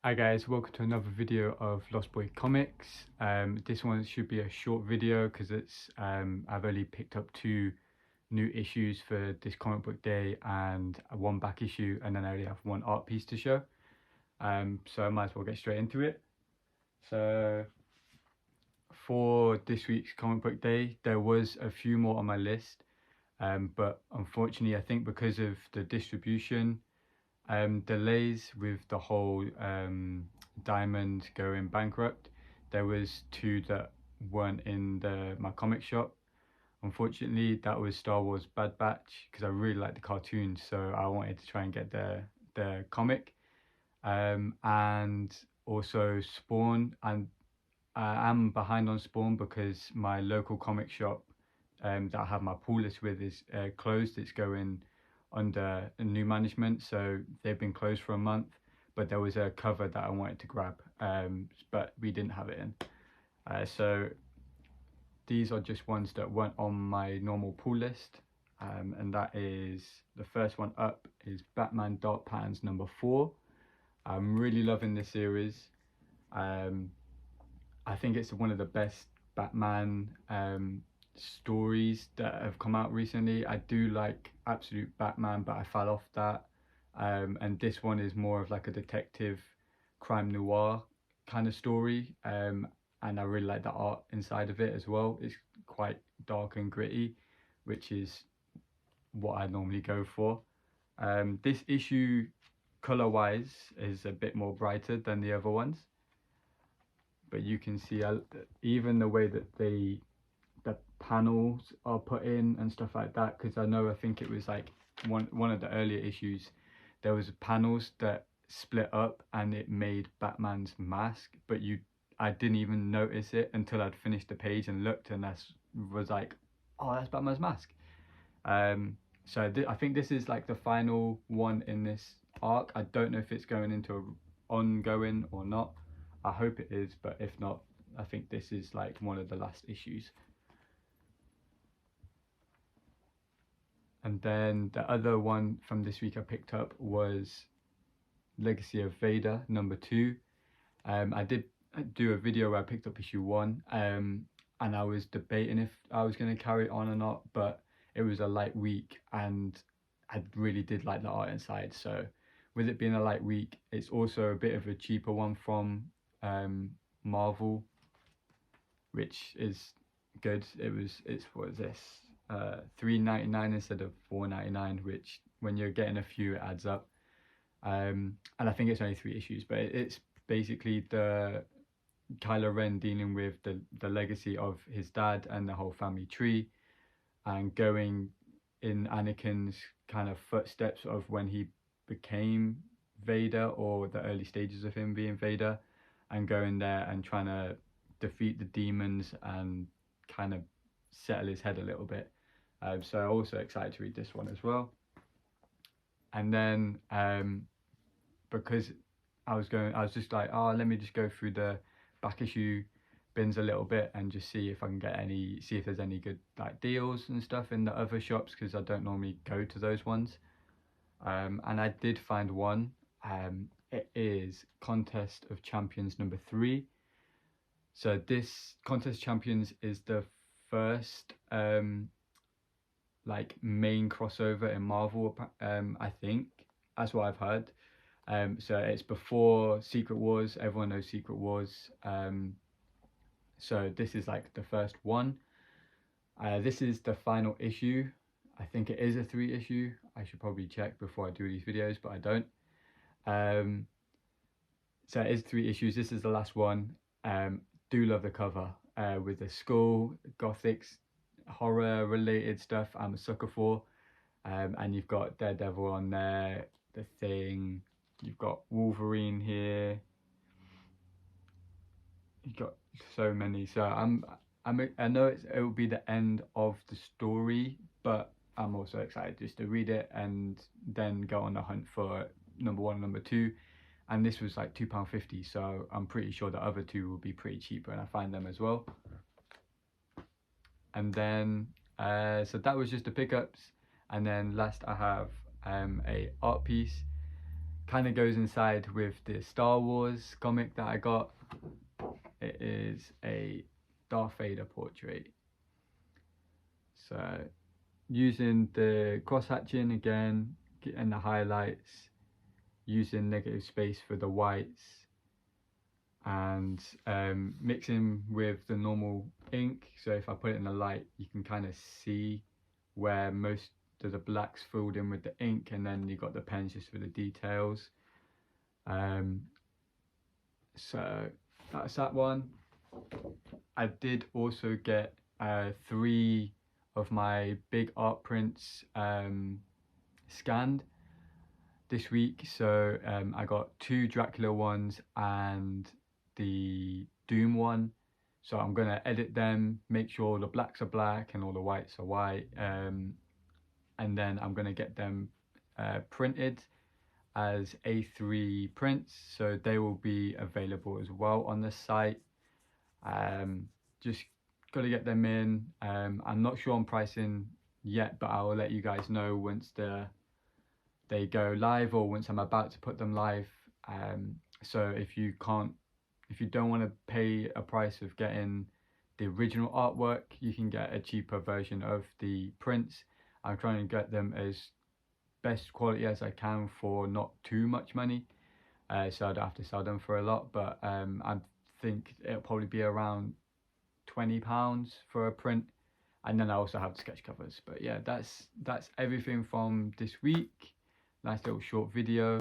Hi guys, welcome to another video of Lost Boy Comics. This one should be a short video because I've only picked up 2 new issues for this comic book day and one back issue, and then I only have one art piece to show. So I might as well get straight into it. So for this week's comic book day, there was a few more on my list, but unfortunately I think because of the distribution delays with the whole Diamond going bankrupt, there was 2 that weren't in my comic shop. Unfortunately, that was Star Wars Bad Batch because I really like the cartoon, so I wanted to try and get the comic. And also Spawn, and I am behind on Spawn because my local comic shop that I have my pull list with is closed. It's going under a new management, so they've been closed for a month. But there was a cover that I wanted to grab, but we didn't have it in. So these are just ones that weren't on my normal pull list, and that is the first one up is Batman Dark Patterns #4. I'm really loving this series. I think it's one of the best Batman stories that have come out recently. I do like Absolute Batman, but I fell off that. And this one is more of like a detective crime noir kind of story. And I really like the art inside of it as well. It's quite dark and gritty, which is what I normally go for. This issue, color wise, is a bit more brighter than the other ones, but you can see even the way that the panels are put in and stuff like that, because I think it was like one of the earlier issues, there was panels that split up and it made Batman's mask, but I didn't even notice it until I'd finished the page and looked, and was like, oh, that's Batman's mask. So I think this is like the final one in this arc. I don't know if it's going into a ongoing or not. I hope it is, but if not, I think this is like one of the last issues. And then the other one from this week I picked up was Legacy of Vader #2. I did do a video where I picked up issue 1, and I was debating if I was going to carry it on or not, but it was a light week and I really did like the art inside. So with it being a light week, it's also a bit of a cheaper one from Marvel, which is good. It's what is this? $3.99 instead of $4.99, which when you're getting a few, it adds up. And I think it's only 3 issues, but it's basically the Kylo Ren dealing with the legacy of his dad and the whole family tree, and going in Anakin's kind of footsteps of when he became Vader, or the early stages of him being Vader, and going there and trying to defeat the demons and kind of settle his head a little bit. So also excited to read this one as well. And then because I was just like, oh, let me just go through the back issue bins a little bit and just see if I can see if there's any good like deals and stuff in the other shops, because I don't normally go to those ones. And I did find one. It is Contest of Champions #3. So this Contest Champions is the first like main crossover in Marvel, I think. That's what I've heard. So it's before Secret Wars. Everyone knows Secret Wars. So this is like the first one. This is the final issue. I think it is a 3 issue. I should probably check before I do these videos, but I don't. So it is 3 issues. This is the last one. Do love the cover with the skull, gothic, horror related stuff I'm a sucker for. And you've got Daredevil on there, the Thing, you've got Wolverine here. You've got so many. So I know it will be the end of the story, but I'm also excited just to read it and then go on the hunt for #1 and #2. And this was like £2.50, so I'm pretty sure the other 2 will be pretty cheap when I find them as well. And then so that was just the pickups. And then last I have a art piece, kind of goes inside with the Star Wars comic that I got. It is a Darth Vader portrait. So using the cross hatching again, getting the highlights, using negative space for the whites, and mixing with the normal ink. So if I put it in the light, you can kind of see where most of the blacks filled in with the ink, and then you got the pens just for the details. So that's that one. I did also get 3 of my big art prints scanned this week. So I got 2 Dracula ones and the Doom one. So I'm gonna edit them, make sure all the blacks are black and all the whites are white, and then I'm gonna get them printed as A3 prints, so they will be available as well on the site. Just gotta get them in. I'm not sure on pricing yet, but I will let you guys know once they go live or once I'm about to put them live. So if you don't want to pay a price of getting the original artwork, you can get a cheaper version of the prints. I'm trying to get them as best quality as I can for not too much money, so I don't have to sell them for a lot, but I think it'll probably be around £20 for a print, and then I also have the sketch covers. But yeah, that's everything from this week. Nice little short video.